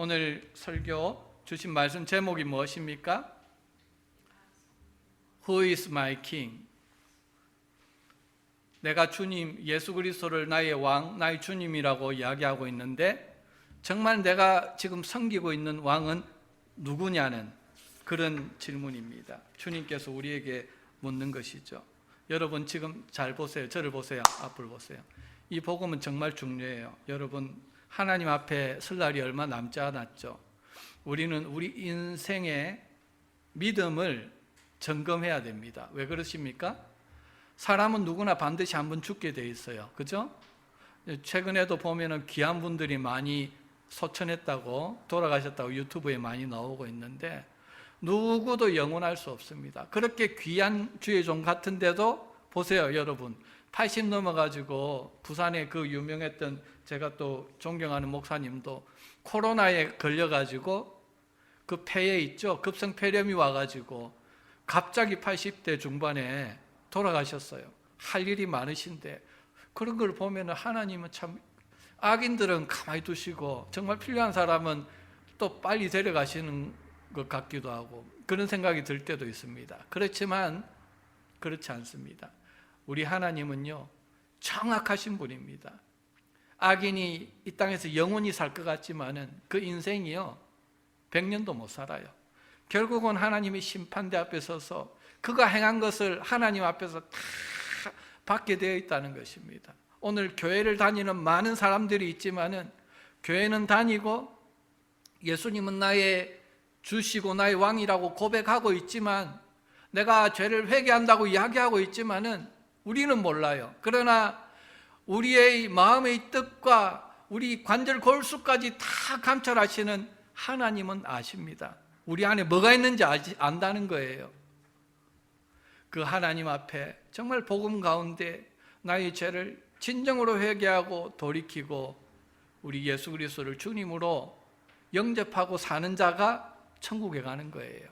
오늘 설교 주신 말씀 제목이 무엇입니까? Who is my king? 내가 주님 예수 그리스도를 나의 왕, 나의 주님이라고 이야기하고 있는데 정말 내가 지금 섬기고 있는 왕은 누구냐는 그런 질문입니다. 주님께서 우리에게 묻는 것이죠. 여러분 지금 잘 보세요. 저를 보세요. 앞을 보세요. 이 복음은 정말 중요해요. 여러분 하나님 앞에 설 날이 얼마 남지 않았죠. 우리는 우리 인생의 믿음을 점검해야 됩니다. 왜 그러십니까? 사람은 누구나 반드시 한번 죽게 돼 있어요. 그죠? 최근에도 보면은 귀한 분들이 많이 소천했다고, 돌아가셨다고 유튜브에 많이 나오고 있는데 누구도 영원할 수 없습니다. 그렇게 귀한 주의 종 같은데도 보세요, 여러분. 80 넘어가지고 부산에 그 유명했던 제가 또 존경하는 목사님도 코로나에 걸려가지고 그 폐에 있죠. 급성폐렴이 와가지고 갑자기 80대 중반에 돌아가셨어요. 할 일이 많으신데 그런 걸 보면 하나님은 참 악인들은 가만히 두시고 정말 필요한 사람은 또 빨리 데려가시는 것 같기도 하고 그런 생각이 들 때도 있습니다. 그렇지만 그렇지 않습니다. 우리 하나님은요 정확하신 분입니다. 악인이 이 땅에서 영원히 살 것 같지만은 그 인생이요 100년도 못 살아요. 결국은 하나님이 심판대 앞에 서서 그가 행한 것을 하나님 앞에서 다 받게 되어 있다는 것입니다. 오늘 교회를 다니는 많은 사람들이 있지만은 교회는 다니고 예수님은 나의 주시고 나의 왕이라고 고백하고 있지만 내가 죄를 회개한다고 이야기하고 있지만은 우리는 몰라요. 그러나 우리의 마음의 뜻과 우리 관절 골수까지 다 감찰하시는 하나님은 아십니다. 우리 안에 뭐가 있는지 안다는 거예요. 그 하나님 앞에 정말 복음 가운데 나의 죄를 진정으로 회개하고 돌이키고 우리 예수 그리스도를 주님으로 영접하고 사는 자가 천국에 가는 거예요.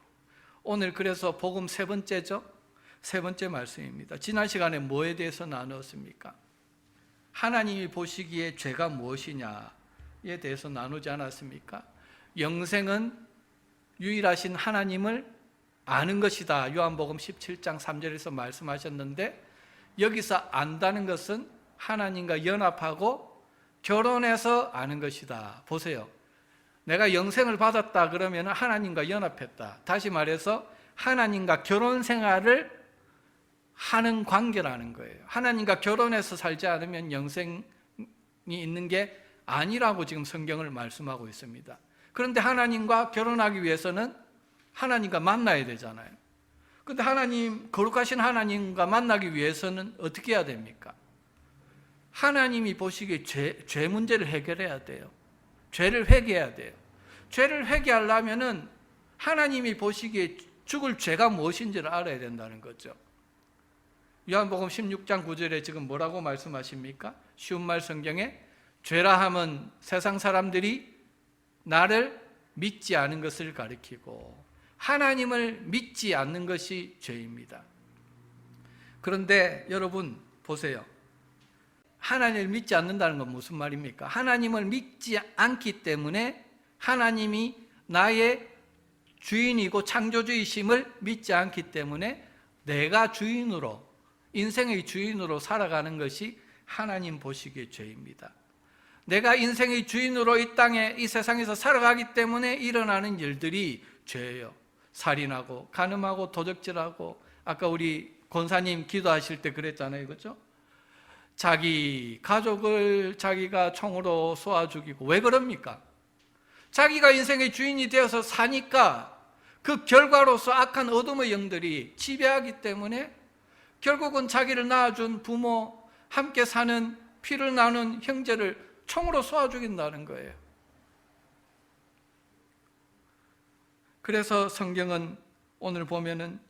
오늘 그래서 복음 세 번째죠. 세 번째 말씀입니다. 지난 시간에 뭐에 대해서 나누었습니까? 하나님이 보시기에 죄가 무엇이냐에 대해서 나누지 않았습니까? 영생은 유일하신 하나님을 아는 것이다. 요한복음 17장 3절에서 말씀하셨는데 여기서 안다는 것은 하나님과 연합하고 결혼해서 아는 것이다. 보세요. 내가 영생을 받았다 그러면 하나님과 연합했다. 다시 말해서 하나님과 결혼 생활을 하는 관계라는 거예요. 하나님과 결혼해서 살지 않으면 영생이 있는 게 아니라고 지금 성경을 말씀하고 있습니다. 그런데 하나님과 결혼하기 위해서는 하나님과 만나야 되잖아요. 그런데 하나님, 거룩하신 하나님과 만나기 위해서는 어떻게 해야 됩니까? 하나님이 보시기에 죄 문제를 해결해야 돼요. 죄를 회개해야 돼요. 죄를 회개하려면은 하나님이 보시기에 죽을 죄가 무엇인지를 알아야 된다는 거죠. 요한복음 16장 9절에 지금 뭐라고 말씀하십니까? 쉬운 말 성경에 죄라 함은 세상 사람들이 나를 믿지 않은 것을 가리키고 하나님을 믿지 않는 것이 죄입니다. 그런데 여러분 보세요. 하나님을 믿지 않는다는 건 무슨 말입니까? 하나님을 믿지 않기 때문에 하나님이 나의 주인이고 창조주이심을 믿지 않기 때문에 내가 주인으로 인생의 주인으로 살아가는 것이 하나님 보시기에 죄입니다. 내가 인생의 주인으로 이 땅에 이 세상에서 살아가기 때문에 일어나는 일들이 죄예요. 살인하고 간음하고 도적질하고 아까 우리 권사님 기도하실 때 그랬잖아요. 그렇죠? 자기 가족을 자기가 총으로 쏘아 죽이고 왜 그럽니까? 자기가 인생의 주인이 되어서 사니까 그 결과로서 악한 어둠의 영들이 지배하기 때문에 결국은 자기를 낳아준 부모, 함께 사는 피를 나눈 형제를 총으로 쏘아 죽인다는 거예요. 그래서 성경은 오늘 보면은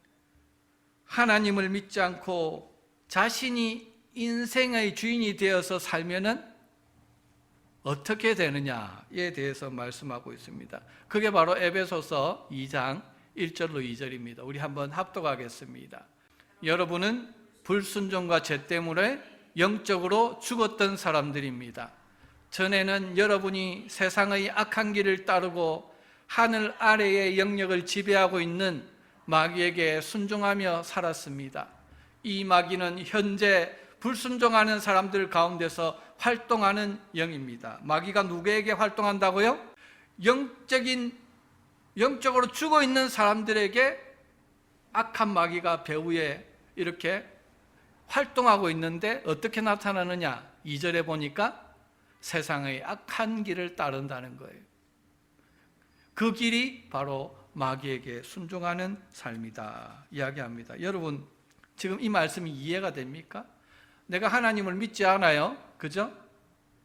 하나님을 믿지 않고 자신이 인생의 주인이 되어서 살면은 어떻게 되느냐에 대해서 말씀하고 있습니다. 그게 바로 에베소서 2장 1절로 2절입니다. 우리 한번 합독하겠습니다. 여러분은 불순종과 죄 때문에 영적으로 죽었던 사람들입니다. 전에는 여러분이 세상의 악한 길을 따르고 하늘 아래의 영역을 지배하고 있는 마귀에게 순종하며 살았습니다. 이 마귀는 현재 불순종하는 사람들 가운데서 활동하는 영입니다. 마귀가 누구에게 활동한다고요? 영적으로 죽어 있는 사람들에게 악한 마귀가 배후에 이렇게 활동하고 있는데 어떻게 나타나느냐? 2절에 보니까 세상의 악한 길을 따른다는 거예요. 그 길이 바로 마귀에게 순종하는 삶이다 이야기합니다. 여러분, 지금 이 말씀이 이해가 됩니까? 내가 하나님을 믿지 않아요. 그죠?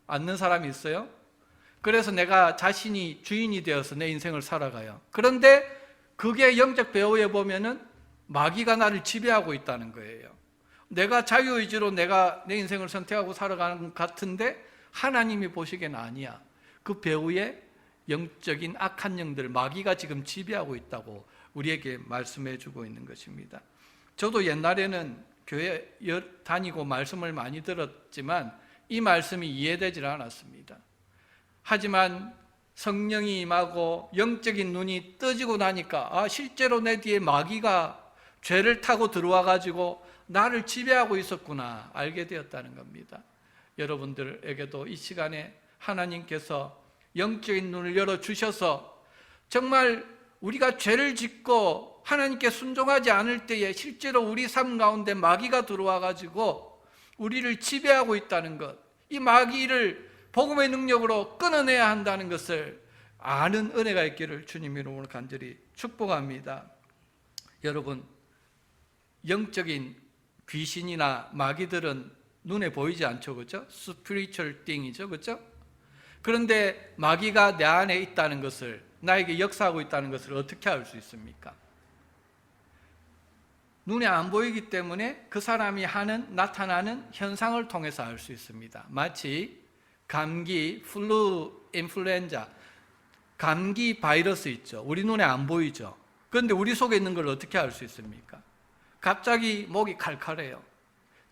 않는 사람이 있어요. 그래서 내가 자신이 주인이 되어서 내 인생을 살아가요. 그런데 그게 영적 배후에 보면은 마귀가 나를 지배하고 있다는 거예요. 내가 자유의지로 내가 내 인생을 선택하고 살아가는 것 같은데 하나님이 보시기에는 아니야. 그 배후에 영적인 악한 영들, 마귀가 지금 지배하고 있다고 우리에게 말씀해 주고 있는 것입니다. 저도 옛날에는 교회 다니고 말씀을 많이 들었지만 이 말씀이 이해되질 않았습니다. 하지만 성령이 임하고 영적인 눈이 떠지고 나니까 실제로 내 뒤에 마귀가 죄를 타고 들어와 가지고 나를 지배하고 있었구나 알게 되었다는 겁니다. 여러분들에게도 이 시간에 하나님께서 영적인 눈을 열어주셔서 정말 우리가 죄를 짓고 하나님께 순종하지 않을 때에 실제로 우리 삶 가운데 마귀가 들어와 가지고 우리를 지배하고 있다는 것, 이 마귀를 복음의 능력으로 끊어내야 한다는 것을 아는 은혜가 있기를 주님 이름으로 간절히 축복합니다. 여러분, 영적인 귀신이나 마귀들은 눈에 보이지 않죠, 그렇죠? spiritual thing이죠, 그렇죠? 그런데 마귀가 내 안에 있다는 것을, 나에게 역사하고 있다는 것을 어떻게 알 수 있습니까? 눈에 안 보이기 때문에 그 사람이 나타나는 현상을 통해서 알 수 있습니다. 마치 감기, 플루, 인플루엔자, 감기 바이러스 있죠. 우리 눈에 안 보이죠. 그런데 우리 속에 있는 걸 어떻게 알 수 있습니까? 갑자기 목이 칼칼해요.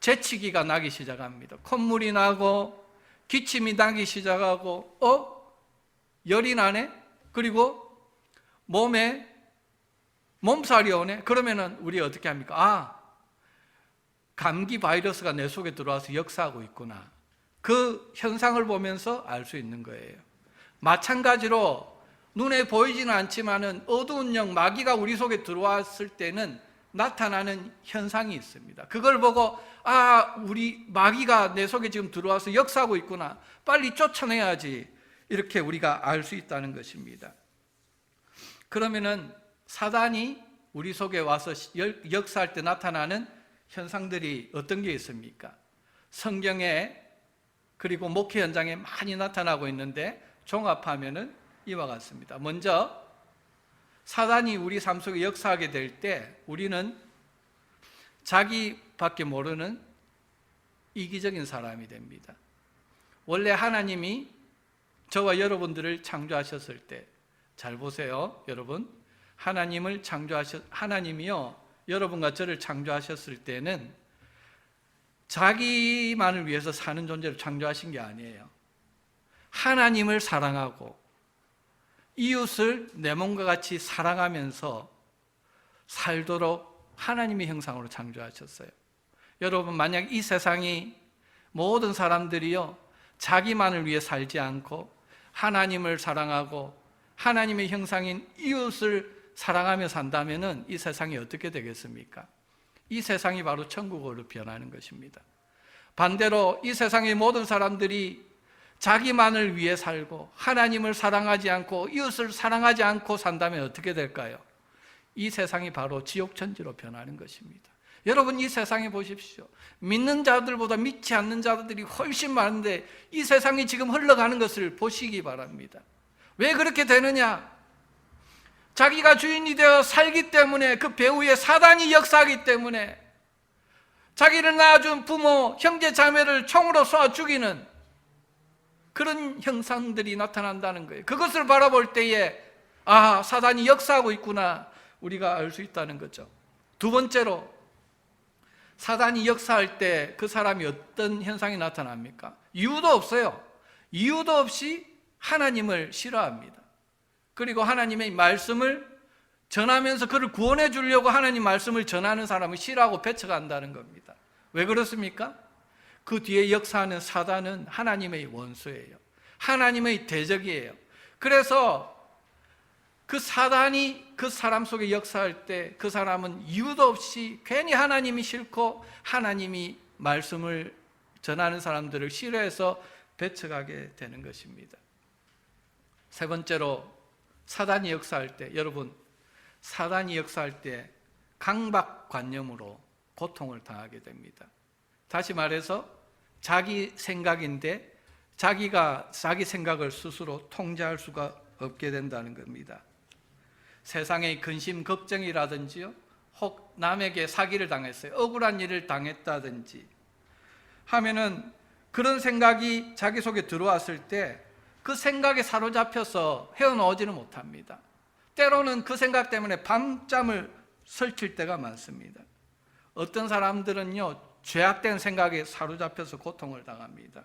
재채기가 나기 시작합니다. 콧물이 나고 기침이 나기 시작하고 열이 나네? 그리고 몸살이 오네? 그러면은 우리 어떻게 합니까? 감기 바이러스가 내 속에 들어와서 역사하고 있구나. 그 현상을 보면서 알 수 있는 거예요. 마찬가지로 눈에 보이지는 않지만은 어두운 영, 마귀가 우리 속에 들어왔을 때는 나타나는 현상이 있습니다. 그걸 보고 우리 마귀가 내 속에 지금 들어와서 역사하고 있구나. 빨리 쫓아내야지. 이렇게 우리가 알 수 있다는 것입니다. 그러면은 사단이 우리 속에 와서 역사할 때 나타나는 현상들이 어떤 게 있습니까? 성경에 그리고 목회 현장에 많이 나타나고 있는데 종합하면은 이와 같습니다. 먼저 사단이 우리 삶 속에 역사하게 될 때 우리는 자기밖에 모르는 이기적인 사람이 됩니다. 원래 하나님이 저와 여러분들을 창조하셨을 때, 잘 보세요, 여러분. 하나님이요, 여러분과 저를 창조하셨을 때는 자기만을 위해서 사는 존재로 창조하신 게 아니에요. 하나님을 사랑하고 이웃을 내 몸과 같이 사랑하면서 살도록 하나님의 형상으로 창조하셨어요. 여러분, 만약 이 세상이 모든 사람들이요 자기만을 위해 살지 않고 하나님을 사랑하고 하나님의 형상인 이웃을 사랑하며 산다면은 이 세상이 어떻게 되겠습니까? 이 세상이 바로 천국으로 변하는 것입니다. 반대로 이 세상의 모든 사람들이 자기만을 위해 살고 하나님을 사랑하지 않고 이웃을 사랑하지 않고 산다면 어떻게 될까요? 이 세상이 바로 지옥천지로 변하는 것입니다. 여러분, 이 세상에 보십시오. 믿는 자들보다 믿지 않는 자들이 훨씬 많은데 이 세상이 지금 흘러가는 것을 보시기 바랍니다. 왜 그렇게 되느냐? 자기가 주인이 되어 살기 때문에, 그 배후에 사단이 역사하기 때문에 자기를 낳아준 부모, 형제, 자매를 총으로 쏴 죽이는 그런 형상들이 나타난다는 거예요. 그것을 바라볼 때에 사단이 역사하고 있구나, 우리가 알 수 있다는 거죠. 두 번째로, 사단이 역사할 때 그 사람이 어떤 현상이 나타납니까? 이유도 없어요. 이유도 없이 하나님을 싫어합니다. 그리고 하나님의 말씀을 전하면서 그를 구원해 주려고 하나님 말씀을 전하는 사람을 싫어하고 배척한다는 겁니다. 왜 그렇습니까? 그 뒤에 역사하는 사단은 하나님의 원수예요. 하나님의 대적이에요. 그래서 그 사단이 그 사람 속에 역사할 때 그 사람은 이유도 없이 괜히 하나님이 싫고 하나님이 말씀을 전하는 사람들을 싫어해서 배척하게 되는 것입니다. 세 번째로 사단이 역사할 때, 여러분, 사단이 역사할 때 강박관념으로 고통을 당하게 됩니다. 다시 말해서 자기 생각인데 자기가 자기 생각을 스스로 통제할 수가 없게 된다는 겁니다. 세상의 근심 걱정이라든지요, 혹 남에게 사기를 당했어요, 억울한 일을 당했다든지 하면은 그런 생각이 자기 속에 들어왔을 때 그 생각에 사로잡혀서 헤어나오지는 못합니다. 때로는 그 생각 때문에 밤잠을 설칠 때가 많습니다. 어떤 사람들은요, 죄악된 생각에 사로잡혀서 고통을 당합니다.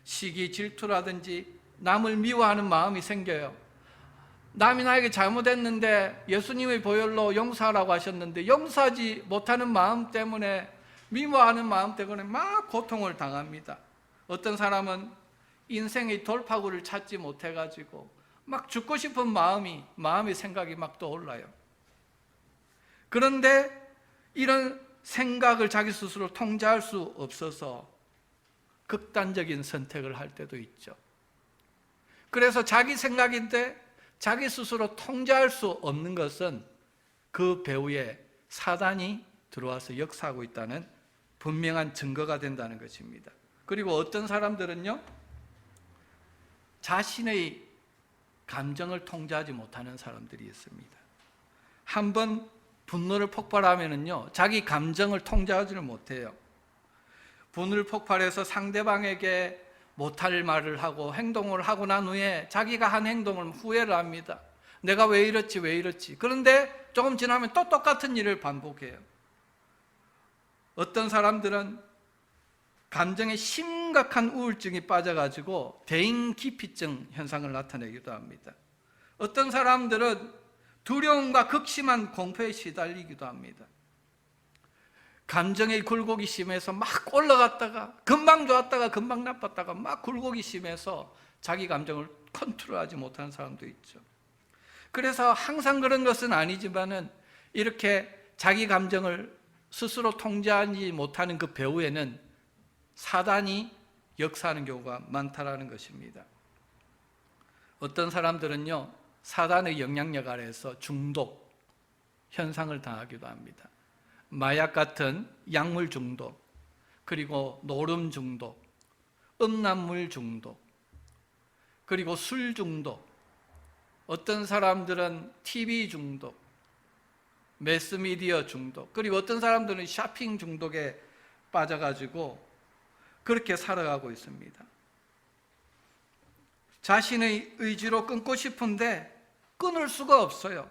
시기, 질투라든지 남을 미워하는 마음이 생겨요. 남이 나에게 잘못했는데 예수님의 보혈로 용서하라고 하셨는데 용서하지 못하는 마음 때문에, 미워하는 마음 때문에 막 고통을 당합니다. 어떤 사람은 인생의 돌파구를 찾지 못해가지고 막 죽고 싶은 마음의 생각이 막 떠올라요. 그런데 이런 생각을 자기 스스로 통제할 수 없어서 극단적인 선택을 할 때도 있죠. 그래서 자기 생각인데 자기 스스로 통제할 수 없는 것은 그 배후에 사단이 들어와서 역사하고 있다는 분명한 증거가 된다는 것입니다. 그리고 어떤 사람들은요, 자신의 감정을 통제하지 못하는 사람들이 있습니다. 한번 분노를 폭발하면은요, 자기 감정을 통제하지를 못해요. 분노를 폭발해서 상대방에게 못할 말을 하고 행동을 하고 난 후에 자기가 한 행동을 후회를 합니다. 내가 왜 이렇지. 그런데 조금 지나면 또 똑같은 일을 반복해요. 어떤 사람들은 감정에 심각한 우울증이 빠져가지고 대인기피증 현상을 나타내기도 합니다. 어떤 사람들은 두려움과 극심한 공포에 시달리기도 합니다. 감정의 굴곡이 심해서 막 올라갔다가 금방 좋았다가 금방 나빴다가 막 굴곡이 심해서 자기 감정을 컨트롤하지 못하는 사람도 있죠. 그래서 항상 그런 것은 아니지만은 이렇게 자기 감정을 스스로 통제하지 못하는 그 배후에는 사단이 역사하는 경우가 많다라는 것입니다. 어떤 사람들은요, 사단의 영향력 아래에서 중독 현상을 당하기도 합니다. 마약 같은 약물 중독, 그리고 노름 중독, 음란물 중독, 그리고 술 중독, 어떤 사람들은 TV 중독, 매스미디어 중독, 그리고 어떤 사람들은 쇼핑 중독에 빠져가지고 그렇게 살아가고 있습니다. 자신의 의지로 끊고 싶은데 끊을 수가 없어요.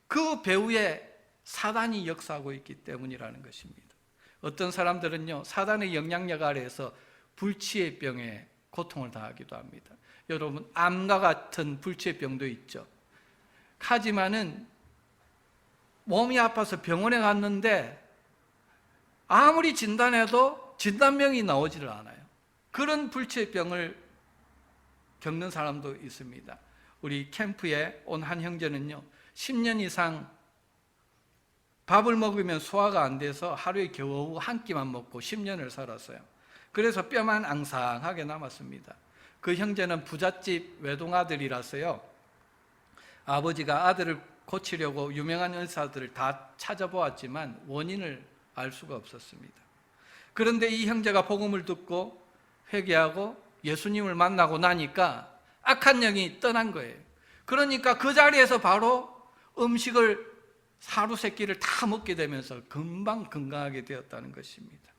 그 배후에 사단이 역사하고 있기 때문이라는 것입니다. 어떤 사람들은요, 사단의 영향력 아래에서 불치의 병에 고통을 당하기도 합니다. 여러분, 암과 같은 불치의 병도 있죠. 하지만은 몸이 아파서 병원에 갔는데 아무리 진단해도 진단명이 나오지를 않아요. 그런 불치의 병을 겪는 사람도 있습니다. 우리 캠프에 온 한 형제는요, 10년 이상 밥을 먹으면 소화가 안 돼서 하루에 겨우 한 끼만 먹고 10년을 살았어요. 그래서 뼈만 앙상하게 남았습니다. 그 형제는 부잣집 외동아들이라서요, 아버지가 아들을 고치려고 유명한 의사들을 다 찾아보았지만 원인을 알 수가 없었습니다. 그런데 이 형제가 복음을 듣고 회개하고 예수님을 만나고 나니까 악한 영이 떠난 거예요. 그러니까 그 자리에서 바로 음식을 하루 세 끼를 다 먹게 되면서 금방 건강하게 되었다는 것입니다.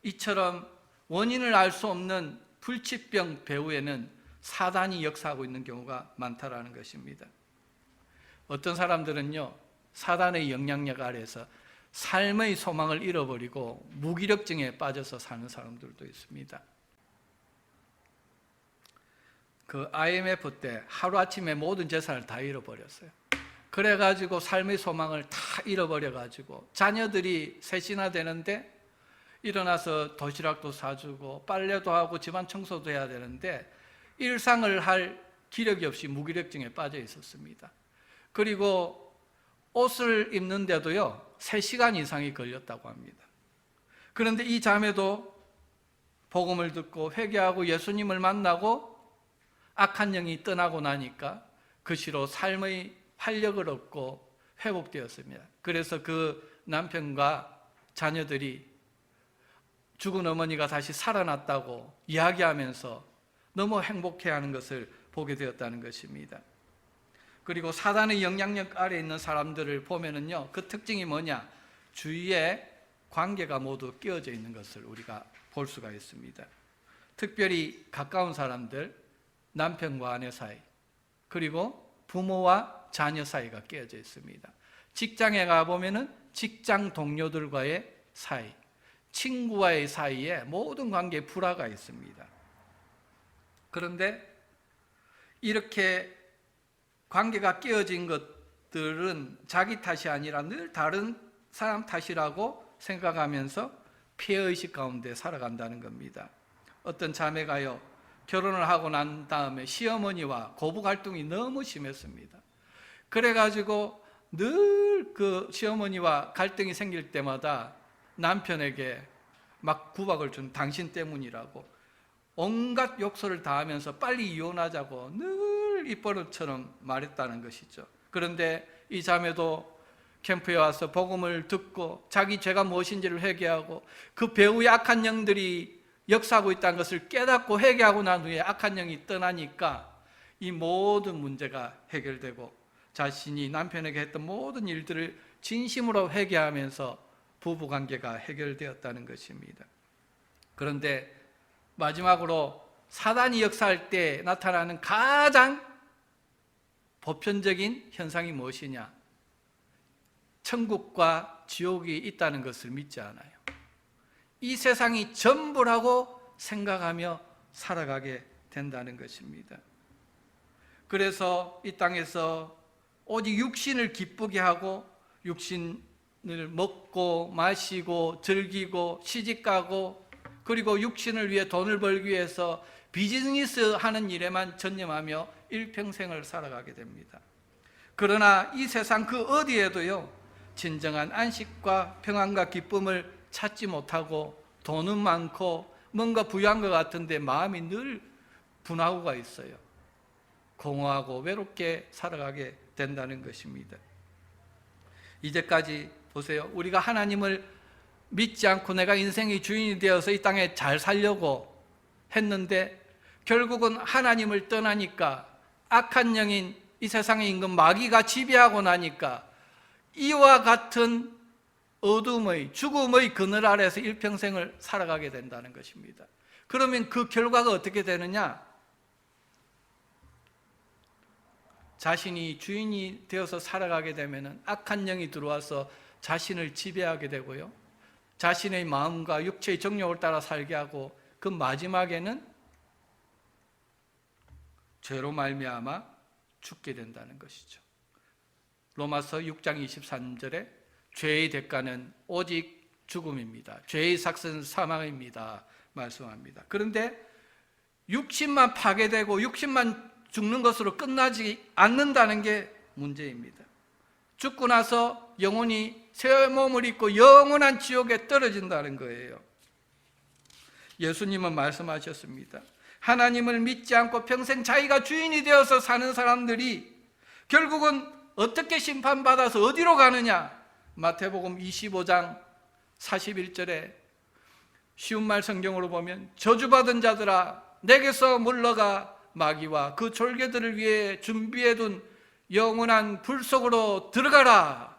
이처럼 원인을 알 수 없는 불치병 배후에는 사단이 역사하고 있는 경우가 많다라는 것입니다. 어떤 사람들은요, 사단의 영향력 아래에서 삶의 소망을 잃어버리고 무기력증에 빠져서 사는 사람들도 있습니다. 그 IMF 때 하루아침에 모든 재산을 다 잃어버렸어요. 그래가지고 삶의 소망을 다 잃어버려가지고 자녀들이 셋이나 되는데 일어나서 도시락도 사주고 빨래도 하고 집안 청소도 해야 되는데 일상을 할 기력이 없이 무기력증에 빠져 있었습니다. 그리고 옷을 입는데도요 3시간 이상이 걸렸다고 합니다. 그런데 이 자매도 복음을 듣고 회개하고 예수님을 만나고 악한 영이 떠나고 나니까 그 시로 삶의 활력을 얻고 회복되었습니다. 그래서 그 남편과 자녀들이 죽은 어머니가 다시 살아났다고 이야기하면서 너무 행복해하는 것을 보게 되었다는 것입니다. 그리고 사단의 영향력 아래에 있는 사람들을 보면은요, 그 특징이 뭐냐? 주위에 관계가 모두 끼어져 있는 것을 우리가 볼 수가 있습니다. 특별히 가까운 사람들, 남편과 아내 사이, 그리고 부모와 자녀 사이가 끼어져 있습니다. 직장에 가보면은 직장 동료들과의 사이, 친구와의 사이에 모든 관계에 불화가 있습니다. 그런데 이렇게 관계가 끼어진 것들은 자기 탓이 아니라 늘 다른 사람 탓이라고 생각하면서 피해의식 가운데 살아간다는 겁니다. 어떤 자매가요, 결혼을 하고 난 다음에 시어머니와 고부 갈등이 너무 심했습니다. 그래가지고 늘 그 시어머니와 갈등이 생길 때마다 남편에게 막 구박을 준 당신 때문이라고 온갖 욕설을 다 하면서 빨리 이혼하자고 늘 입버릇처럼 말했다는 것이죠. 그런데 이 자매도 캠프에 와서 복음을 듣고 자기 죄가 무엇인지를 회개하고 그 배우의 악한 영들이 역사하고 있다는 것을 깨닫고 회개하고 난 후에 악한 영이 떠나니까 이 모든 문제가 해결되고 자신이 남편에게 했던 모든 일들을 진심으로 회개하면서 부부관계가 해결되었다는 것입니다. 그런데 마지막으로 사단이 역사할 때 나타나는 가장 보편적인 현상이 무엇이냐? 천국과 지옥이 있다는 것을 믿지 않아요. 이 세상이 전부라고 생각하며 살아가게 된다는 것입니다. 그래서 이 땅에서 오직 육신을 기쁘게 하고 육신을 먹고 마시고 즐기고 시집가고 그리고 육신을 위해 돈을 벌기 위해서 비즈니스 하는 일에만 전념하며 일평생을 살아가게 됩니다. 그러나 이 세상 그 어디에도요 진정한 안식과 평안과 기쁨을 찾지 못하고 돈은 많고 뭔가 부유한 것 같은데 마음이 늘 분하고가 있어요. 공허하고 외롭게 살아가게 된다는 것입니다. 이제까지 보세요. 우리가 하나님을 믿지 않고 내가 인생의 주인이 되어서 이 땅에 잘 살려고 했는데 결국은 하나님을 떠나니까 악한 영인 이 세상의 임금 마귀가 지배하고 나니까 이와 같은 어둠의 죽음의 그늘 아래서 일평생을 살아가게 된다는 것입니다. 그러면 그 결과가 어떻게 되느냐? 자신이 주인이 되어서 살아가게 되면 악한 영이 들어와서 자신을 지배하게 되고요, 자신의 마음과 육체의 정욕을 따라 살게 하고 그 마지막에는 죄로 말미암아 죽게 된다는 것이죠. 로마서 6장 23절에 죄의 대가는 오직 죽음입니다. 죄의 삭은 사망입니다 말씀합니다. 그런데 육신만 파괴되고 육신만 죽는 것으로 끝나지 않는다는 게 문제입니다. 죽고 나서 영혼이 새 몸을 입고 영원한 지옥에 떨어진다는 거예요. 예수님은 말씀하셨습니다. 하나님을 믿지 않고 평생 자기가 주인이 되어서 사는 사람들이 결국은 어떻게 심판받아서 어디로 가느냐? 마태복음 25장 41절에 쉬운 말 성경으로 보면 저주받은 자들아 내게서 물러가 마귀와 그 졸개들을 위해 준비해둔 영원한 불 속으로 들어가라,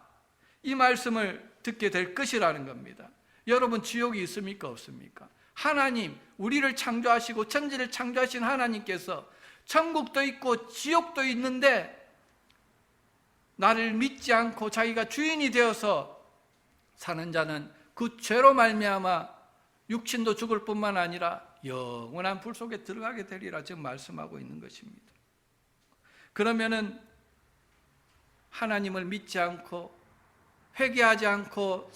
이 말씀을 듣게 될 것이라는 겁니다. 여러분, 지옥이 있습니까 없습니까? 하나님, 우리를 창조하시고 천지를 창조하신 하나님께서 천국도 있고 지옥도 있는데 나를 믿지 않고 자기가 주인이 되어서 사는 자는 그 죄로 말미암아 육신도 죽을 뿐만 아니라 영원한 불 속에 들어가게 되리라 지금 말씀하고 있는 것입니다. 그러면은 하나님을 믿지 않고 회개하지 않고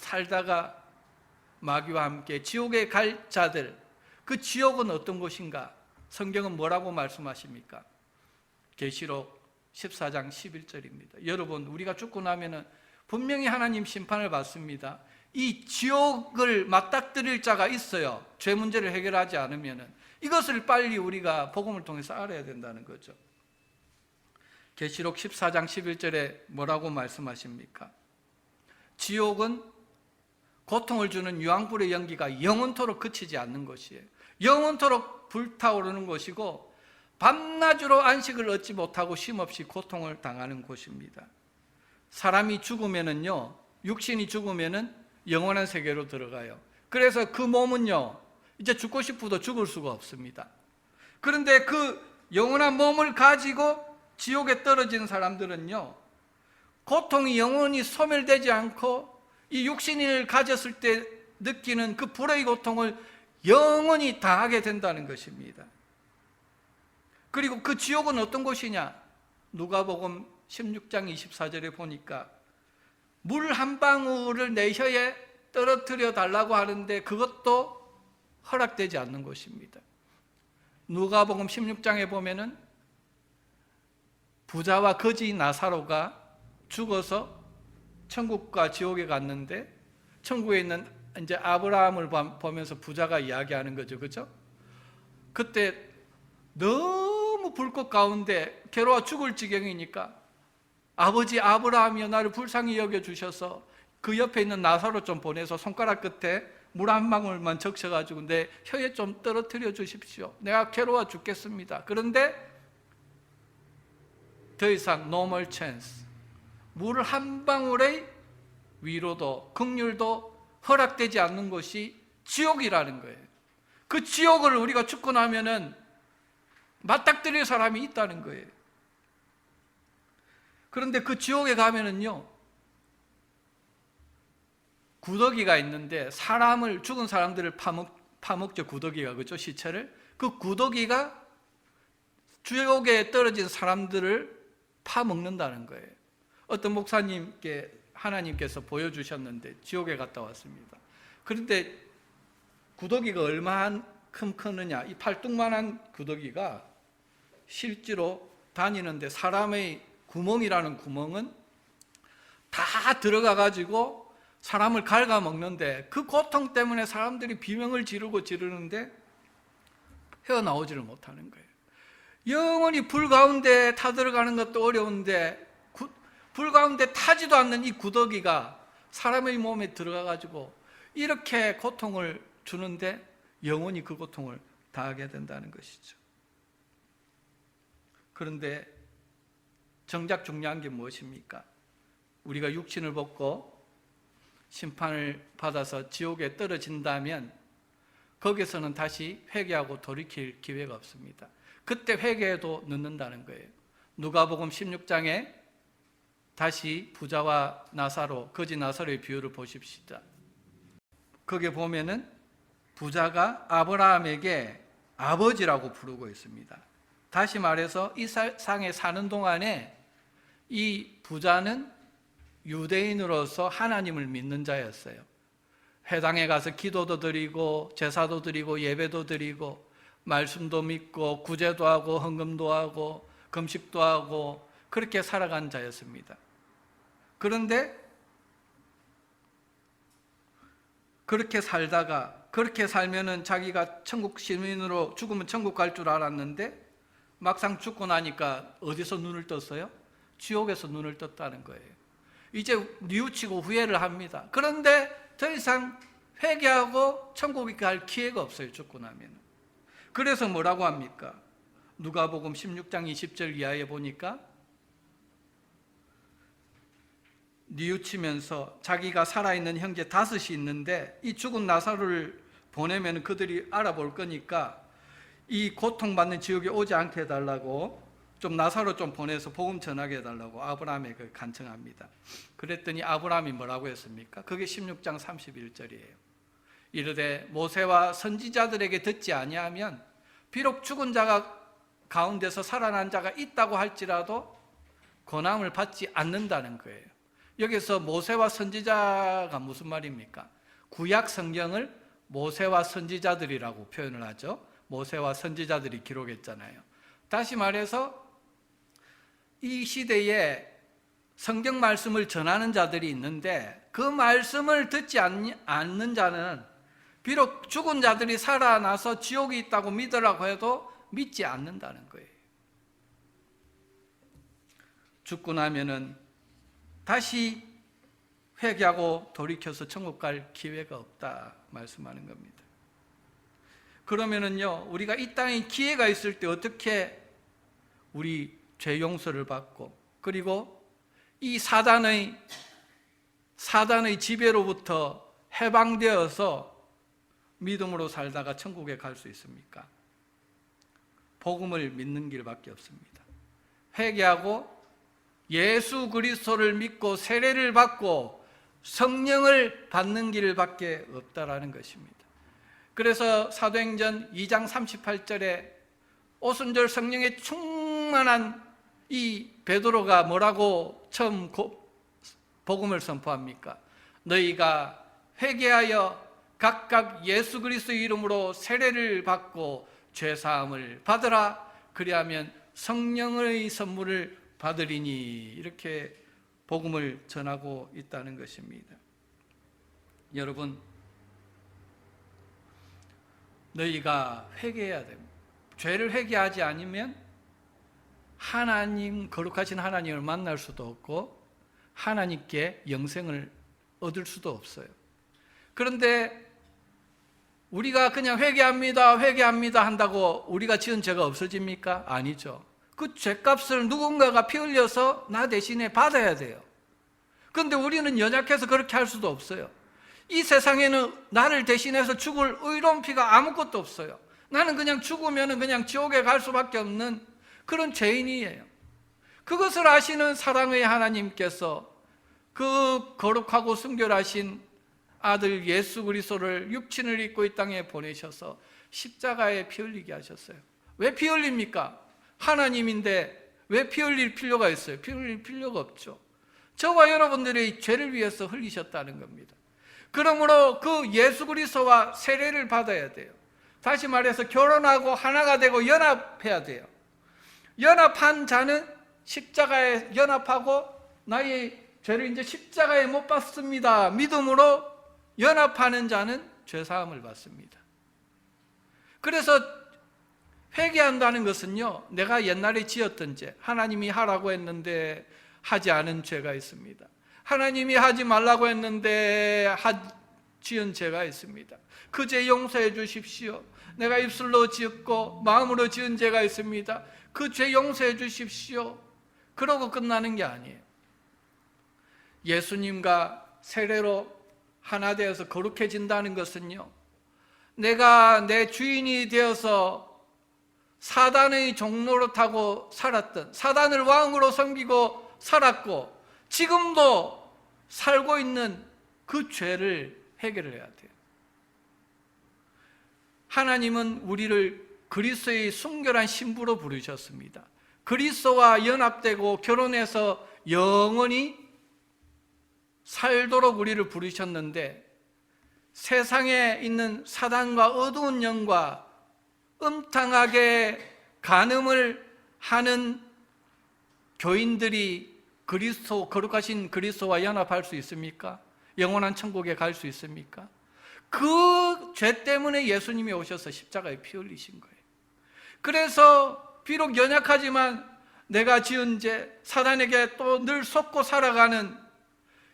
살다가 마귀와 함께 지옥에 갈 자들, 그 지옥은 어떤 곳인가? 성경은 뭐라고 말씀하십니까? 계시록 14장 11절입니다. 여러분, 우리가 죽고 나면은 분명히 하나님 심판을 받습니다. 이 지옥을 맞닥뜨릴 자가 있어요. 죄 문제를 해결하지 않으면은. 이것을 빨리 우리가 복음을 통해서 알아야 된다는 거죠. 계시록 14장 11절에 뭐라고 말씀하십니까? 지옥은 고통을 주는 유황불의 연기가 영원토록 그치지 않는 것이에요. 영원토록 불타오르는 것이고 밤낮으로 안식을 얻지 못하고 쉼없이 고통을 당하는 곳입니다. 사람이 죽으면은요, 육신이 죽으면은 영원한 세계로 들어가요. 그래서 그 몸은요, 이제 죽고 싶어도 죽을 수가 없습니다. 그런데 그 영원한 몸을 가지고 지옥에 떨어진 사람들은요, 고통이 영원히 소멸되지 않고 이 육신을 가졌을 때 느끼는 그 불의 고통을 영원히 당하게 된다는 것입니다. 그리고 그 지옥은 어떤 곳이냐? 누가복음 16장 24절에 보니까 물 한 방울을 내 혀에 떨어뜨려 달라고 하는데 그것도 허락되지 않는 곳입니다. 누가복음 16장에 보면은 부자와 거지 나사로가 죽어서 천국과 지옥에 갔는데 천국에 있는 이제 아브라함을 보면서 부자가 이야기하는 거죠. 그렇죠? 그때 너무 불꽃 가운데 괴로워 죽을 지경이니까 아버지 아브라함이여 나를 불쌍히 여겨주셔서 그 옆에 있는 나사로 좀 보내서 손가락 끝에 물 한 방울만 적셔가지고 내 혀에 좀 떨어뜨려 주십시오. 내가 괴로워 죽겠습니다. 그런데 더 이상 no more chance. 물 한 방울의 위로도 긍휼도 허락되지 않는 것이 지옥이라는 거예요. 그 지옥을 우리가 죽고 나면은 맞닥뜨릴 사람이 있다는 거예요. 그런데 그 지옥에 가면은요, 구더기가 있는데 사람을, 죽은 사람들을 파먹죠. 구더기가, 그렇죠? 시체를. 그 구더기가 지옥에 떨어진 사람들을 파먹는다는 거예요. 어떤 목사님께 하나님께서 보여주셨는데 지옥에 갔다 왔습니다. 그런데 구더기가 얼마만큼 크느냐, 이 팔뚝만한 구더기가 실제로 다니는데 사람의 구멍이라는 구멍은 다 들어가 가지고 사람을 갉아먹는데 그 고통 때문에 사람들이 비명을 지르는데 헤어나오지를 못하는 거예요. 영원히 불 가운데 타들어가는 것도 어려운데 불 가운데 타지도 않는 이 구더기가 사람의 몸에 들어가 가지고 이렇게 고통을 주는데 영원히 그 고통을 당하게 된다는 것이죠. 그런데 정작 중요한 게 무엇입니까? 우리가 육신을 벗고 심판을 받아서 지옥에 떨어진다면 거기서는 다시 회개하고 돌이킬 기회가 없습니다. 그때 회개해도 늦는다는 거예요. 누가복음 16장에 다시 부자와 나사로, 거지 나사로의 비유를 보십시다. 거기에 보면은 부자가 아브라함에게 아버지라고 부르고 있습니다. 다시 말해서 이 세상에 사는 동안에 이 부자는 유대인으로서 하나님을 믿는 자였어요. 회당에 가서 기도도 드리고 제사도 드리고 예배도 드리고 말씀도 믿고 구제도 하고 헌금도 하고 금식도 하고 그렇게 살아간 자였습니다. 그런데 그렇게 살다가 그렇게 살면은 자기가 천국 시민으로 죽으면 천국 갈 줄 알았는데 막상 죽고 나니까 어디서 눈을 떴어요? 지옥에서 눈을 떴다는 거예요. 이제 뉘우치고 후회를 합니다. 그런데 더 이상 회개하고 천국에 갈 기회가 없어요. 죽고 나면. 그래서 뭐라고 합니까? 누가복음 16장 20절 이하에 보니까 뉘우치면서 자기가 살아있는 형제 5이 있는데 이 죽은 나사로를 보내면 그들이 알아볼 거니까 이 고통받는 지옥에 오지 않게 해달라고 좀 나사로 좀 보내서 복음 전하게 해달라고 아브라함에게 간청합니다. 그랬더니 아브라함이 뭐라고 했습니까? 그게 16장 31절이에요. 이르되 모세와 선지자들에게 듣지 아니하면 비록 죽은 자가 가운데서 살아난 자가 있다고 할지라도 고난을 받지 않는다는 거예요. 여기서 모세와 선지자가 무슨 말입니까? 구약 성경을 모세와 선지자들이라고 표현을 하죠. 모세와 선지자들이 기록했잖아요. 다시 말해서 이 시대에 성경 말씀을 전하는 자들이 있는데 그 말씀을 듣지 않는 자는 비록 죽은 자들이 살아나서 지옥이 있다고 믿으라고 해도 믿지 않는다는 거예요. 죽고 나면은 다시 회개하고 돌이켜서 천국 갈 기회가 없다 말씀하는 겁니다. 그러면은요, 우리가 이 땅에 기회가 있을 때 어떻게 우리 죄 용서를 받고, 그리고 이 사단의 지배로부터 해방되어서 믿음으로 살다가 천국에 갈 수 있습니까? 복음을 믿는 길밖에 없습니다. 회개하고 예수 그리스도를 믿고 세례를 받고 성령을 받는 길밖에 없다라는 것입니다. 그래서 사도행전 2장 38절에 오순절 성령에 충만한 이 베드로가 뭐라고 처음 복음을 선포합니까? 너희가 회개하여 각각 예수 그리스도의 이름으로 세례를 받고 죄사함을 받으라. 그리하면 성령의 선물을 받으리니, 이렇게 복음을 전하고 있다는 것입니다. 여러분, 너희가 회개해야 됩니다. 죄를 회개하지 않으면 하나님, 거룩하신 하나님을 만날 수도 없고 하나님께 영생을 얻을 수도 없어요. 그런데 우리가 그냥 회개합니다 한다고 우리가 지은 죄가 없어집니까? 아니죠. 그 죄값을 누군가가 피 흘려서 나 대신에 받아야 돼요. 그런데 우리는 연약해서 그렇게 할 수도 없어요. 이 세상에는 나를 대신해서 죽을 의로운 피가 아무것도 없어요. 나는 그냥 죽으면 그냥 지옥에 갈 수밖에 없는 그런 죄인이에요. 그것을 아시는 사랑의 하나님께서 그 거룩하고 순결하신 아들 예수 그리스도를 육신을 입고 이 땅에 보내셔서 십자가에 피 흘리게 하셨어요. 왜 피 흘립니까? 하나님인데 왜 피 흘릴 필요가 있어요? 피 흘릴 필요가 없죠. 저와 여러분들의 죄를 위해서 흘리셨다는 겁니다. 그러므로 그 예수 그리스도와 세례를 받아야 돼요. 다시 말해서 결혼하고 하나가 되고 연합해야 돼요. 연합한 자는 십자가에 연합하고 나의 죄를 이제 십자가에 못 받습니다. 믿음으로 연합하는 자는 죄사함을 받습니다. 그래서 회개한다는 것은요, 내가 옛날에 지었던 죄, 하나님이 하라고 했는데 하지 않은 죄가 있습니다. 하나님이 하지 말라고 했는데 지은 죄가 있습니다. 그 죄 용서해 주십시오. 내가 입술로 지었고 마음으로 지은 죄가 있습니다. 그 죄 용서해 주십시오. 그러고 끝나는 게 아니에요. 예수님과 세례로 하나 되어서 거룩해진다는 것은요, 내가 내 주인이 되어서 사단의 종노릇하고 살았던, 사단을 왕으로 섬기고 살았고 지금도 살고 있는 그 죄를 해결을 해야 돼요. 하나님은 우리를 그리스도의 순결한 신부로 부르셨습니다. 그리스도와 연합되고 결혼해서 영원히 살도록 우리를 부르셨는데, 세상에 있는 사단과 어두운 영과 음탕하게 간음을 하는 교인들이 그리스도, 거룩하신 그리스도와 연합할 수 있습니까? 영원한 천국에 갈 수 있습니까? 그 죄 때문에 예수님이 오셔서 십자가에 피 흘리신 거예요. 그래서 비록 연약하지만 내가 지은 죄, 사단에게 또 늘 속고 살아가는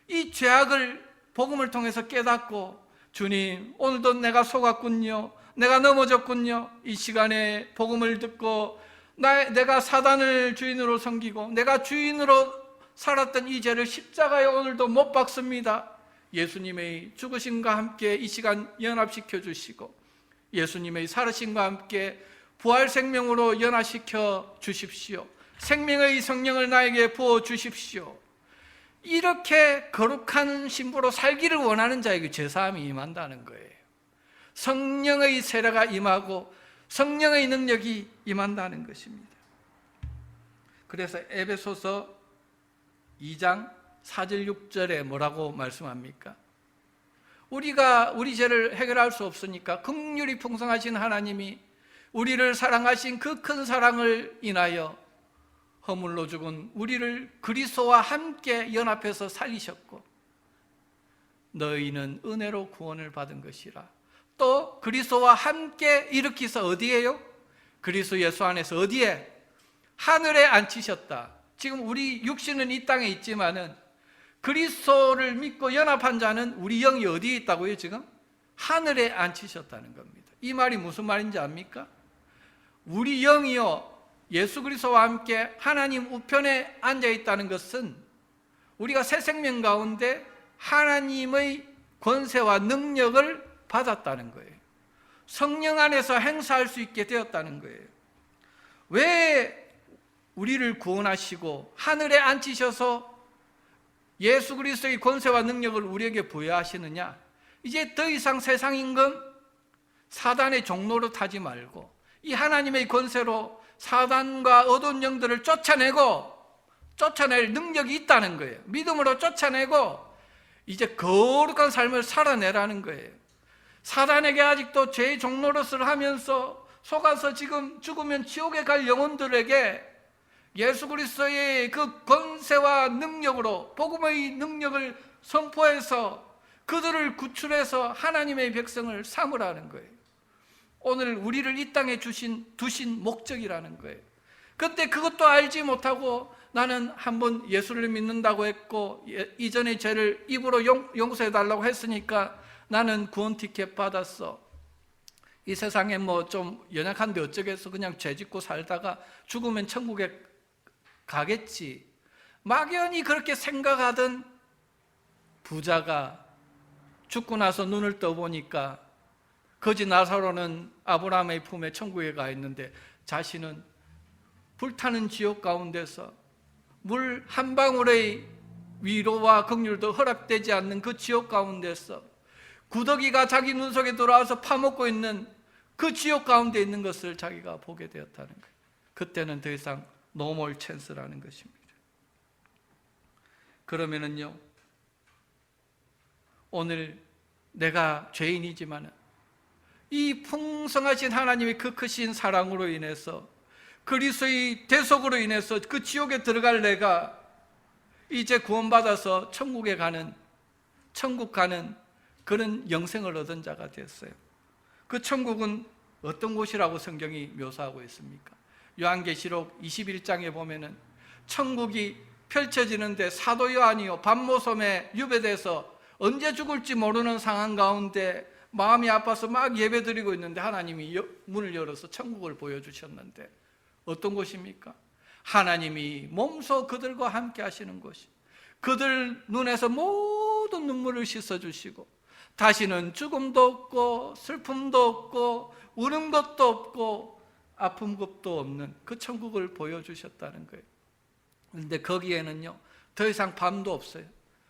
이 죄악을 복음을 통해서 깨닫고, 주님, 오늘도 내가 속았군요, 내가 넘어졌군요. 이 시간에 복음을 듣고 내가 사단을 주인으로 섬기고 내가 주인으로 살았던 이 죄를 십자가에 오늘도 못 박습니다. 예수님의 죽으심과 함께 이 시간 연합시켜 주시고 예수님의 살으심과 함께 부활 생명으로 연합시켜 주십시오. 생명의 성령을 나에게 부어 주십시오. 이렇게 거룩한 신부로 살기를 원하는 자에게 죄사함이 임한다는 거예요. 성령의 세례가 임하고 성령의 능력이 임한다는 것입니다. 그래서 에베소서 2장 4절 6절에 뭐라고 말씀합니까? 우리가 우리 죄를 해결할 수 없으니까 긍휼이 풍성하신 하나님이 우리를 사랑하신 그 큰 사랑을 인하여 허물로 죽은 우리를 그리스도와 함께 연합해서 살리셨고 너희는 은혜로 구원을 받은 것이라. 또 그리스도와 함께 일으키서 어디에요? 그리스도 예수 안에서 어디에? 하늘에 앉히셨다. 지금 우리 육신은 이 땅에 있지만은 그리스도를 믿고 연합한 자는 우리 영이 어디에 있다고요? 지금 하늘에 앉히셨다는 겁니다. 이 말이 무슨 말인지 압니까? 우리 영이요 예수 그리스도와 함께 하나님 우편에 앉아 있다는 것은 우리가 새 생명 가운데 하나님의 권세와 능력을 받았다는 거예요. 성령 안에서 행사할 수 있게 되었다는 거예요. 왜 우리를 구원하시고 하늘에 앉히셔서 예수 그리스도의 권세와 능력을 우리에게 부여하시느냐? 이제 더 이상 세상 임금 사단의 종로로 타지 말고 이 하나님의 권세로 사단과 어두운 영들을 쫓아낼 능력이 있다는 거예요. 믿음으로 쫓아내고 이제 거룩한 삶을 살아내라는 거예요. 사단에게 아직도 죄의 종노릇을 하면서 속아서 지금 죽으면 지옥에 갈 영혼들에게 예수 그리스도의 그 권세와 능력으로 복음의 능력을 선포해서 그들을 구출해서 하나님의 백성을 삼으라는 거예요. 오늘 우리를 이 땅에 두신 목적이라는 거예요. 그때 그것도 알지 못하고 나는 한번 예수를 믿는다고 했고 이전의 죄를 입으로 용서해달라고 했으니까 나는 구원 티켓 받았어. 이 세상에 뭐 좀 연약한데 어쩌겠어. 그냥 죄 짓고 살다가 죽으면 천국에 가겠지. 막연히 그렇게 생각하던 부자가 죽고 나서 눈을 떠보니까 거지 나사로는 아브라함의 품에 천국에 가 있는데 자신은 불타는 지옥 가운데서 물 한 방울의 위로와 긍휼도 허락되지 않는 그 지옥 가운데서 구더기가 자기 눈 속에 들어와서 파먹고 있는 그 지옥 가운데 있는 것을 자기가 보게 되었다는 거예요. 그때는 더 이상 No more chance라는 것입니다. 그러면은요, 오늘 내가 죄인이지만 이 풍성하신 하나님의 그 크신 사랑으로 인해서 그리스도의 대속으로 인해서 그 지옥에 들어갈 내가 이제 구원받아서 천국 가는 그런 영생을 얻은 자가 됐어요. 그 천국은 어떤 곳이라고 성경이 묘사하고 있습니까? 요한계시록 21장에 보면은 천국이 펼쳐지는데 사도 요한이요 밤모섬에 유배돼서 언제 죽을지 모르는 상황 가운데 마음이 아파서 막 예배드리고 있는데 하나님이 문을 열어서 천국을 보여주셨는데 어떤 곳입니까? 하나님이 몸소 그들과 함께 하시는 곳이, 그들 눈에서 모든 눈물을 씻어주시고 다시는 죽음도 없고 슬픔도 없고 우는 것도 없고 아픈 것도 없는 그 천국을 보여주셨다는 거예요. 그런데 거기에는요 더 이상 밤도 없어요.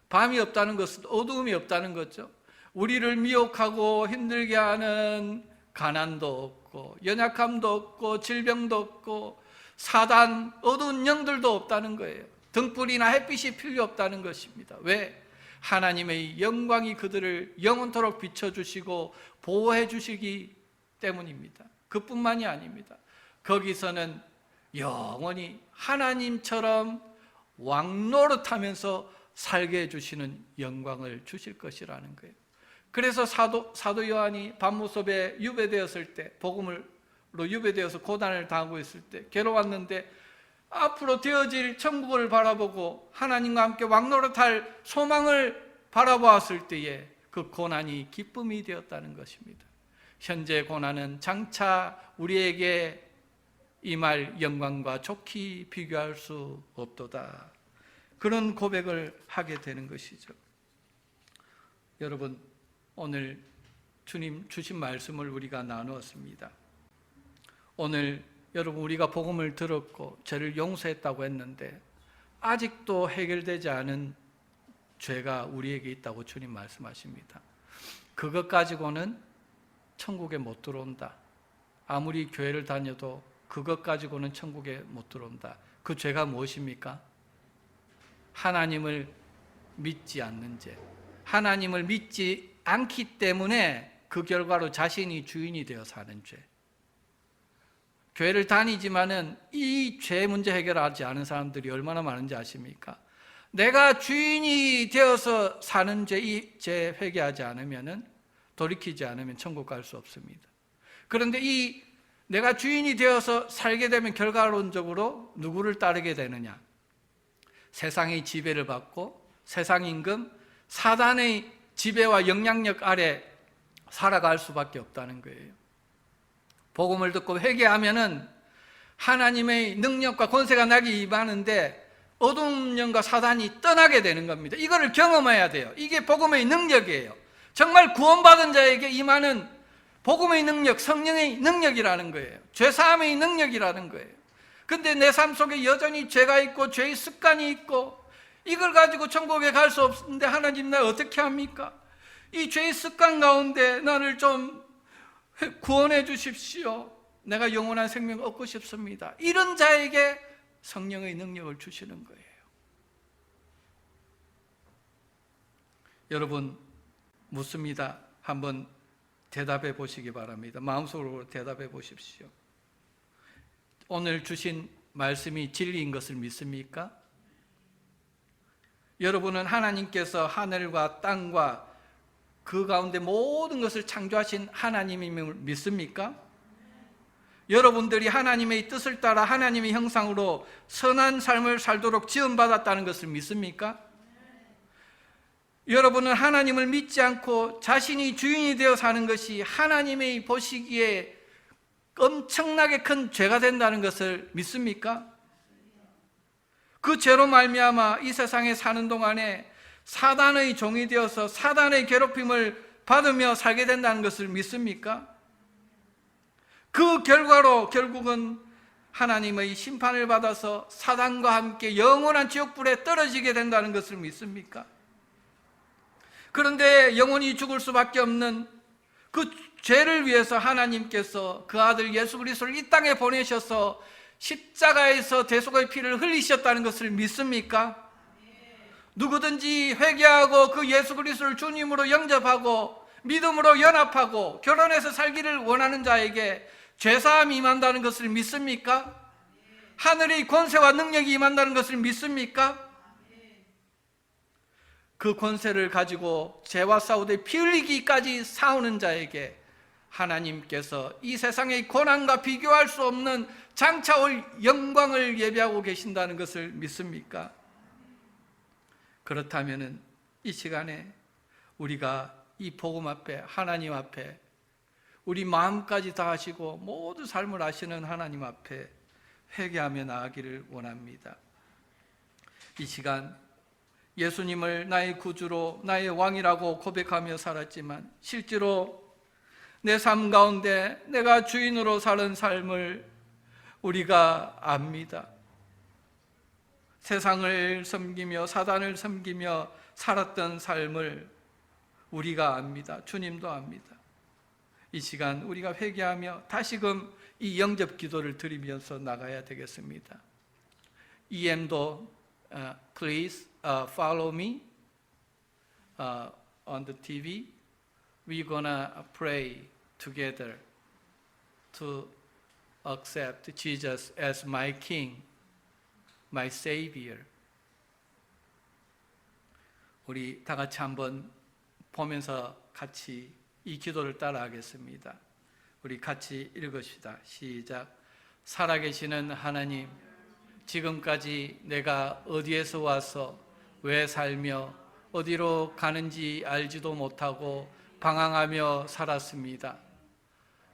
밤이 없다는 것은 어두움이 없다는 거죠. 우리를 미혹하고 힘들게 하는 가난도 없고 연약함도 없고 질병도 없고 사단 어두운 영들도 없다는 거예요. 등불이나 햇빛이 필요 없다는 것입니다. 왜? 하나님의 영광이 그들을 영원토록 비춰주시고 보호해 주시기 때문입니다. 그뿐만이 아닙니다. 거기서는 영원히 하나님처럼 왕노릇하면서 살게 해주시는 영광을 주실 것이라는 거예요. 그래서 사도 요한이 밤모섬에 유배되었을 때, 복음으로 유배되어서 고난을 당하고 있을 때 괴로웠는데 앞으로 되어질 천국을 바라보고 하나님과 함께 왕노릇할 소망을 바라보았을 때에 그 고난이 기쁨이 되었다는 것입니다. 현재 고난은 장차 우리에게 임할 영광과 좋게 비교할 수 없도다. 그런 고백을 하게 되는 것이죠. 여러분, 오늘 주님 주신 말씀을 우리가 나누었습니다. 오늘 여러분 우리가 복음을 들었고 죄를 용서했다고 했는데 아직도 해결되지 않은 죄가 우리에게 있다고 주님 말씀하십니다. 그것 가지고는 천국에 못 들어온다. 아무리 교회를 다녀도 그것 가지고는 천국에 못 들어온다. 그 죄가 무엇입니까? 하나님을 믿지 않는 죄. 하나님을 믿지 않기 때문에 그 결과로 자신이 주인이 되어 사는 죄. 교회를 다니지만은 이 죄 문제 해결하지 않은 사람들이 얼마나 많은지 아십니까? 내가 주인이 되어서 사는 죄, 이 죄 회개하지 않으면은, 돌이키지 않으면 천국 갈 수 없습니다. 그런데 이 내가 주인이 되어서 살게 되면 결과론적으로 누구를 따르게 되느냐? 세상의 지배를 받고 세상 임금, 사단의 지배와 영향력 아래 살아갈 수밖에 없다는 거예요. 복음을 듣고 회개하면은 하나님의 능력과 권세가 나기 임하는데 어두운 영과 사단이 떠나게 되는 겁니다. 이거를 경험해야 돼요. 이게 복음의 능력이에요. 정말 구원받은 자에게 임하는 복음의 능력, 성령의 능력이라는 거예요. 죄사함의 능력이라는 거예요. 근데 내 삶 속에 여전히 죄가 있고 죄의 습관이 있고 이걸 가지고 천국에 갈 수 없는데 하나님 나 어떻게 합니까? 이 죄의 습관 가운데 나를 좀 구원해 주십시오. 내가 영원한 생명을 얻고 싶습니다. 이런 자에게 성령의 능력을 주시는 거예요. 여러분 묻습니다. 한번 대답해 보시기 바랍니다. 마음속으로 대답해 보십시오. 오늘 주신 말씀이 진리인 것을 믿습니까? 여러분은 하나님께서 하늘과 땅과 그 가운데 모든 것을 창조하신 하나님임을 믿습니까? 여러분들이 하나님의 뜻을 따라 하나님의 형상으로 선한 삶을 살도록 지음받았다는 것을 믿습니까? 여러분은 하나님을 믿지 않고 자신이 주인이 되어 사는 것이 하나님의 보시기에 엄청나게 큰 죄가 된다는 것을 믿습니까? 그 죄로 말미암아 이 세상에 사는 동안에 사단의 종이 되어서 사단의 괴롭힘을 받으며 살게 된다는 것을 믿습니까? 그 결과로 결국은 하나님의 심판을 받아서 사단과 함께 영원한 지옥불에 떨어지게 된다는 것을 믿습니까? 그런데 영원히 죽을 수밖에 없는 그 죄를 위해서 하나님께서 그 아들 예수 그리스도를 이 땅에 보내셔서 십자가에서 대속의 피를 흘리셨다는 것을 믿습니까? 누구든지 회개하고 그 예수 그리스도를 주님으로 영접하고 믿음으로 연합하고 결혼해서 살기를 원하는 자에게 죄사함이 임한다는 것을 믿습니까? 하늘의 권세와 능력이 임한다는 것을 믿습니까? 그 권세를 가지고 죄와 싸우되 피 흘리기까지 싸우는 자에게 하나님께서 이 세상의 고난과 비교할 수 없는 장차 올 영광을 예비하고 계신다는 것을 믿습니까? 그렇다면 이 시간에 우리가 이 복음 앞에, 하나님 앞에 우리 마음까지 다 하시고 모든 삶을 아시는 하나님 앞에 회개하며 나아가기를 원합니다. 이 시간 예수님을 나의 구주로 나의 왕이라고 고백하며 살았지만 실제로 내 삶 가운데 내가 주인으로 사는 삶을 우리가 압니다. 세상을 섬기며 사단을 섬기며 살았던 삶을 우리가 압니다. 주님도 압니다. 이 시간 우리가 회개하며 다시금 이 영접 기도를 드리면서 나가야 되겠습니다. EM도 please follow me on the TV. We're gonna pray together to accept Jesus as my King, my Savior. 우리 다 같이 한번 보면서 같이 이 기도를 따라하겠습니다. 우리 같이 읽읍시다. 시작. 살아계시는 하나님, 지금까지 내가 어디에서 와서 왜 살며 어디로 가는지 알지도 못하고 방황하며 살았습니다.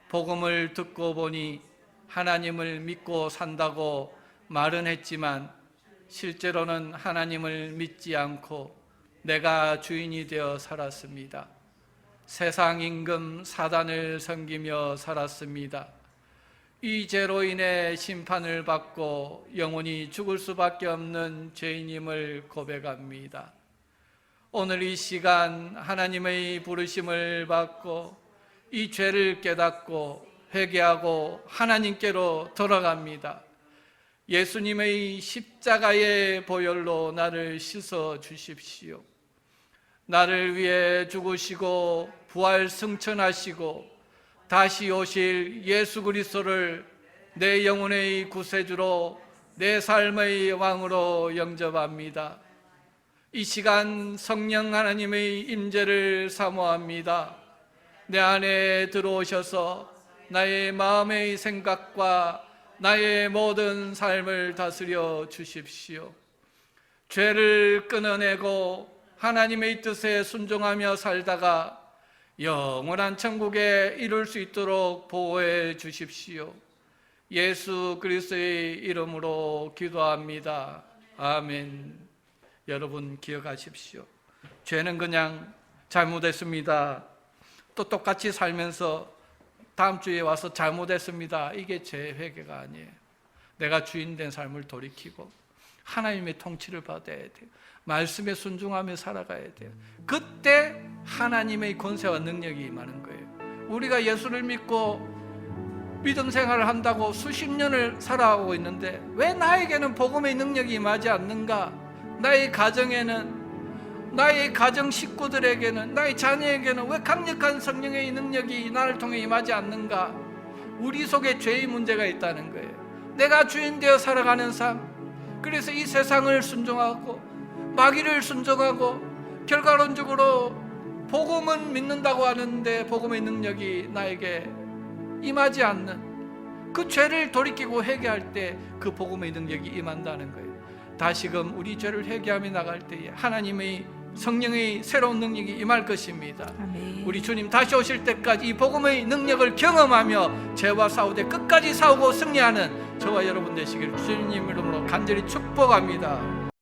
복음을 듣고 보니 하나님을 믿고 산다고 말은 했지만 실제로는 하나님을 믿지 않고 내가 주인이 되어 살았습니다. 세상 임금 사단을 섬기며 살았습니다. 이 죄로 인해 심판을 받고 영원히 죽을 수밖에 없는 죄인임을 고백합니다. 오늘 이 시간 하나님의 부르심을 받고 이 죄를 깨닫고 회개하고 하나님께로 돌아갑니다. 예수님의 십자가의 보혈로 나를 씻어 주십시오. 나를 위해 죽으시고 부활 승천하시고 다시 오실 예수 그리스도를 내 영혼의 구세주로 내 삶의 왕으로 영접합니다. 이 시간 성령 하나님의 임재를 사모합니다. 내 안에 들어오셔서 나의 마음의 생각과 나의 모든 삶을 다스려 주십시오. 죄를 끊어내고 하나님의 뜻에 순종하며 살다가 영원한 천국에 이룰 수 있도록 보호해 주십시오. 예수 그리스도의 이름으로 기도합니다. 아멘. 여러분 기억하십시오. 죄는 그냥 잘못했습니다. 또 똑같이 살면서 다음 주에 와서 잘못했습니다. 이게 제 회개가 아니에요. 내가 주인 된 삶을 돌이키고 하나님의 통치를 받아야 돼요. 말씀에 순종하며 살아가야 돼요. 그때 하나님의 권세와 능력이 임하는 거예요. 우리가 예수를 믿고 믿음 생활을 한다고 수십 년을 살아가고 있는데 왜 나에게는 복음의 능력이 임하지 않는가? 나의 가정에는, 나의 가정 식구들에게는, 나의 자녀에게는 왜 강력한 성령의 능력이 나를 통해 임하지 않는가? 우리 속에 죄의 문제가 있다는 거예요. 내가 주인 되어 살아가는 삶, 그래서 이 세상을 순종하고 마귀를 순종하고 결과론적으로 복음은 믿는다고 하는데 복음의 능력이 나에게 임하지 않는 그 죄를 돌이키고 회개할 때 그 복음의 능력이 임한다는 거예요. 다시금 우리 죄를 회개하며 나갈 때에 하나님의 성령의 새로운 능력이 임할 것입니다. 아멘. 우리 주님 다시 오실 때까지 이 복음의 능력을 경험하며 죄와 싸우되 끝까지 싸우고 승리하는 저와 여러분 되시기를 주님 이름으로 간절히 축복합니다.